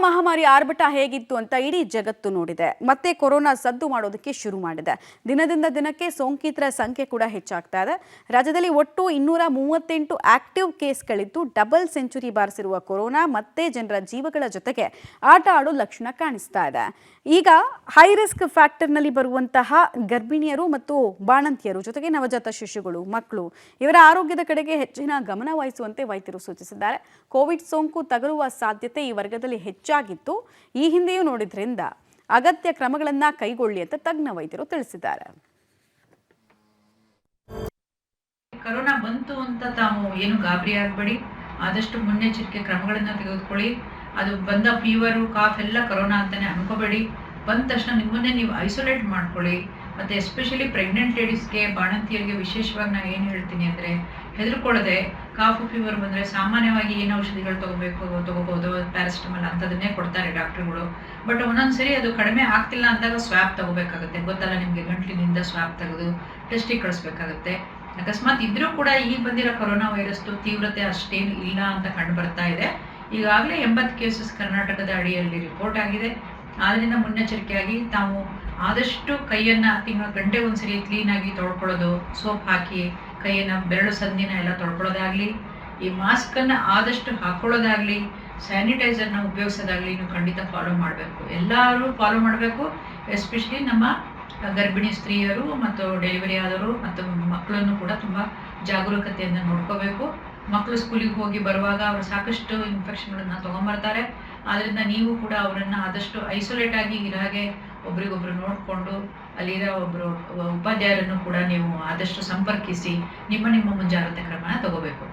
ಮಹಾಮಾರಿ ಆರ್ಭಟ ಹೇಗಿತ್ತು ಅಂತ ಇಡೀ ಜಗತ್ತು ನೋಡಿದೆ. ಮತ್ತೆ ಕೊರೋನಾ ಸದ್ದು ಮಾಡೋದಕ್ಕೆ ಶುರು ಮಾಡಿದೆ. ದಿನದಿಂದ ದಿನಕ್ಕೆ ಸೋಂಕಿತರ ಸಂಖ್ಯೆ ಕೂಡ ಹೆಚ್ಚಾಗ್ತಾ ಇದೆ. ರಾಜ್ಯದಲ್ಲಿ ಒಟ್ಟು 238 ಆಕ್ಟಿವ್ ಕೇಸ್ಗಳಿದ್ದು ಡಬಲ್ ಸೆಂಚುರಿ ಬಾರಿಸಿರುವ ಕೊರೋನಾ ಮತ್ತೆ ಜನರ ಜೀವಗಳ ಜೊತೆಗೆ ಆಟ ಆಡೋ ಲಕ್ಷಣ ಕಾಣಿಸ್ತಾ ಇದೆ. ಈಗ ಹೈ ರಿಸ್ಕ್ ಫ್ಯಾಕ್ಟರ್ನಲ್ಲಿ ಬರುವಂತಹ ಗರ್ಭಿಣಿಯರು ಮತ್ತು ಬಾಣಂತಿಯರು ಜೊತೆಗೆ ನವಜಾತ ಶಿಶುಗಳು, ಮಕ್ಕಳು ಇವರ ಆರೋಗ್ಯದ ಕಡೆಗೆ ಹೆಚ್ಚಿನ ಗಮನ ವಹಿಸುವಂತೆ ವೈದ್ಯರು ಸೂಚಿಸಿದ್ದಾರೆ. ಕೋವಿಡ್ ಸೋಂಕು ತಗುಲುವ ಸಾಧ್ಯತೆ ಈ ವರ್ಗದಲ್ಲಿ ಹೆಚ್ಚಾಗಿತ್ತು. ಈ ಹಿಂದೆಯೂ ನೋಡಿದ್ರಿಂದ ಅಗತ್ಯ ಕ್ರಮಗಳನ್ನು ಕೈಗೊಳ್ಳಿ ಅಂತ ತಜ್ಞ ವೈದ್ಯರು ತಿಳಿಸಿದ್ದಾರೆ. ಕೊರೋನಾ ಬಂತು ಅಂತ ತಾವು ಏನು ಗಾಬರಿ ಆಗಬೇಡಿ. ಆದಷ್ಟು ಮುನ್ನೆಚ್ಚರಿಕೆ ಕ್ರಮಗಳನ್ನು ತೆಗೆದುಕೊಳ್ಳಿ. ಅದು ಬಂದ ಫೀವರು, ಕಾಫ್ ಎಲ್ಲ ಕೊರೋನಾ ಅಂತಾನೆ ಅನ್ಕೋಬೇಡಿ. ಬಂದ ತಕ್ಷಣ ನಿಮ್ಮನ್ನೇ ನೀವು ಐಸೋಲೇಟ್ ಮಾಡ್ಕೊಳ್ಳಿ. ಮತ್ತು ಎಸ್ಪೆಷಲಿ ಪ್ರೆಗ್ನೆಂಟ್ ಲೇಡೀಸ್ಗೆ, ಬಾಣಂತಿಯರಿಗೆ ವಿಶೇಷವಾಗಿ ನಾನು ಏನು ಹೇಳ್ತೀನಿ ಅಂದರೆ, ಹೆದರ್ಕೊಳ್ಳದೆ ಕಾಫು ಫೀವರ್ ಬಂದರೆ ಸಾಮಾನ್ಯವಾಗಿ ಏನು ಔಷಧಿಗಳು ತೊಗೋಬೋದು, ಪ್ಯಾರಾಸಿಟಮಲ್ ಅಂಥದನ್ನೇ ಕೊಡ್ತಾರೆ ಡಾಕ್ಟ್ರುಗಳು. ಬಟ್ ಒಂದೊಂದು ಸರಿ ಅದು ಕಡಿಮೆ ಆಗ್ತಿಲ್ಲ ಅಂದಾಗ ಸ್ವ್ಯಾಬ್ ತೊಗೋಬೇಕಾಗುತ್ತೆ. ಗೊತ್ತಲ್ಲ ನಿಮಗೆ, ಗಂಟ್ಲಿನಿಂದ ಸ್ವ್ಯಾಬ್ ತೆಗೆದು ಟೆಸ್ಟಿಗೆ ಕಳಿಸ್ಬೇಕಾಗುತ್ತೆ. ಅಕಸ್ಮಾತ್ ಇದ್ರೂ ಕೂಡ ಈಗ ಬಂದಿರೋ ಕೊರೋನಾ ವೈರಸ್ದು ತೀವ್ರತೆ ಅಷ್ಟೇನು ಇಲ್ಲ ಅಂತ ಕಂಡು ಬರ್ತಾ ಇದೆ. ಈಗಾಗಲೇ 80 ಕೇಸಸ್ ಕರ್ನಾಟಕದ ಅಡಿಯಲ್ಲಿ ರಿಪೋರ್ಟ್ ಆಗಿದೆ. ಆದ್ದರಿಂದ ಮುನ್ನೆಚ್ಚರಿಕೆಯಾಗಿ ತಾವು ಆದಷ್ಟು ಕೈಯನ್ನು ಗಂಟೆ ಒಂದ್ಸರಿ ಕ್ಲೀನಾಗಿ ತೊಳ್ಕೊಳ್ಳೋದು, ಸೋಪ್ ಹಾಕಿ ಕೈಯನ್ನು ಬೆರಳು ಸಂದಿನ ಎಲ್ಲ ತೊಳ್ಕೊಳ್ಳೋದಾಗಲಿ, ಈ ಮಾಸ್ಕನ್ನು ಆದಷ್ಟು ಹಾಕೊಳ್ಳೋದಾಗಲಿ, ಸ್ಯಾನಿಟೈಸರ್ನ ಉಪಯೋಗಿಸೋದಾಗಲಿ ನೀವು ಖಂಡಿತ ಫಾಲೋ ಮಾಡಬೇಕು. ಎಲ್ಲರೂ ಫಾಲೋ ಮಾಡಬೇಕು. ಎಸ್ಪೆಷಲಿ ನಮ್ಮ ಗರ್ಭಿಣಿ ಸ್ತ್ರೀಯರು ಮತ್ತು ಡೆಲಿವರಿ ಆದವರು ಮತ್ತು ಮಕ್ಕಳನ್ನು ಕೂಡ ತುಂಬ ಜಾಗರೂಕತೆಯಿಂದ ನೋಡ್ಕೋಬೇಕು. ಮಕ್ಕಳು ಸ್ಕೂಲಿಗೆ ಹೋಗಿ ಬರುವಾಗ ಅವರು ಸಾಕಷ್ಟು ಇನ್ಫೆಕ್ಷನ್ಗಳನ್ನು ತೊಗೊಂಬರ್ತಾರೆ. ಆದ್ದರಿಂದ ನೀವು ಕೂಡ ಅವರನ್ನು ಆದಷ್ಟು ಐಸೋಲೇಟ್ ಆಗಿ ಇರಾಗೆ ಒಬ್ರಿಗೊಬ್ರು ನೋಡಿಕೊಂಡು ಅಲ್ಲಿರೋ ಒಬ್ಬರು ಉಪಾಧ್ಯಾಯರನ್ನು ಕೂಡ ನೀವು ಆದಷ್ಟು ಸಂಪರ್ಕಿಸಿ ನಿಮ್ಮ ಮುಂಜಾಗ್ರತೆ ಕ್ರಮನ ತಗೋಬೇಕು.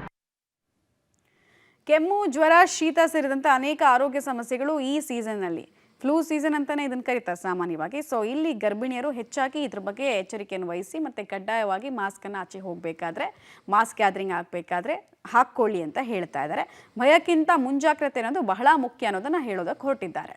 ಕೆಮ್ಮು, ಜ್ವರ, ಶೀತ ಸೇರಿದಂತೆ ಅನೇಕ ಆರೋಗ್ಯ ಸಮಸ್ಯೆಗಳು ಈ ಸೀಸನ್ನಲ್ಲಿ, ಫ್ಲೂ ಸೀಸನ್ ಅಂತಾನೆ ಇದನ್ನು ಕರೀತಾರೆ ಸಾಮಾನ್ಯವಾಗಿ. ಸೊ ಇಲ್ಲಿ ಗರ್ಭಿಣಿಯರು ಹೆಚ್ಚಾಗಿ ಇದ್ರ ಬಗ್ಗೆ ಎಚ್ಚರಿಕೆಯನ್ನು ವಹಿಸಿ ಮತ್ತು ಕಡ್ಡಾಯವಾಗಿ ಮಾಸ್ಕನ್ನು ಆಚೆ ಹೋಗಬೇಕಾದ್ರೆ, ಮಾಸ್ ಗ್ಯಾದರಿಂಗ್ ಆಗಬೇಕಾದ್ರೆ ಹಾಕ್ಕೊಳ್ಳಿ ಅಂತ ಹೇಳ್ತಾ ಇದ್ದಾರೆ. ಭಯಕ್ಕಿಂತ ಮುಂಜಾಗ್ರತೆ ಅನ್ನೋದು ಬಹಳ ಮುಖ್ಯ ಅನ್ನೋದನ್ನು ಹೇಳೋದಕ್ಕೆ ಹೊರಟಿದ್ದಾರೆ.